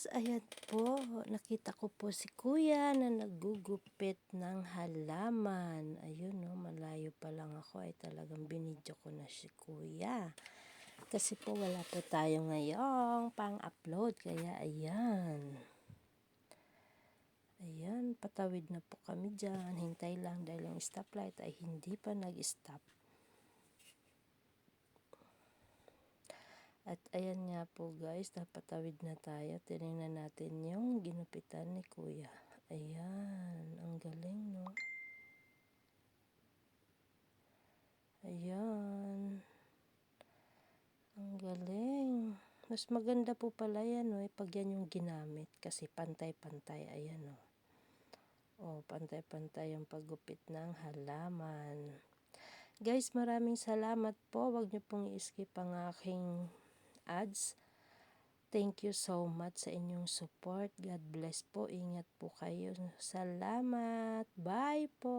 guys, ayan po, nakita ko po si kuya na naggugupit ng halaman. Ayun no, malayo pa lang ako ay talagang binidyo ko na si kuya. Kasi po wala po tayo ngayong pang-upload, kaya ayan. Ayan, patawid na po kami dyan. Hintay lang dahil yung stoplight ay hindi pa nag-stop. At ayan nga po guys, napatawid na tayo. Tinignan natin yung ginupitan ni kuya. Ayan, ang galing no. Ayan. Ang galing. Mas maganda po pala yan no, pag yan yung ginamit. Kasi pantay-pantay, ayan no. Oh, pantay-pantay yung paggupit ng halaman. Guys, maraming salamat po. Huwag niyo pong i-skip ang aking ads. Thank you so much sa inyong support. God bless po. Ingat po kayo. Salamat. Bye po.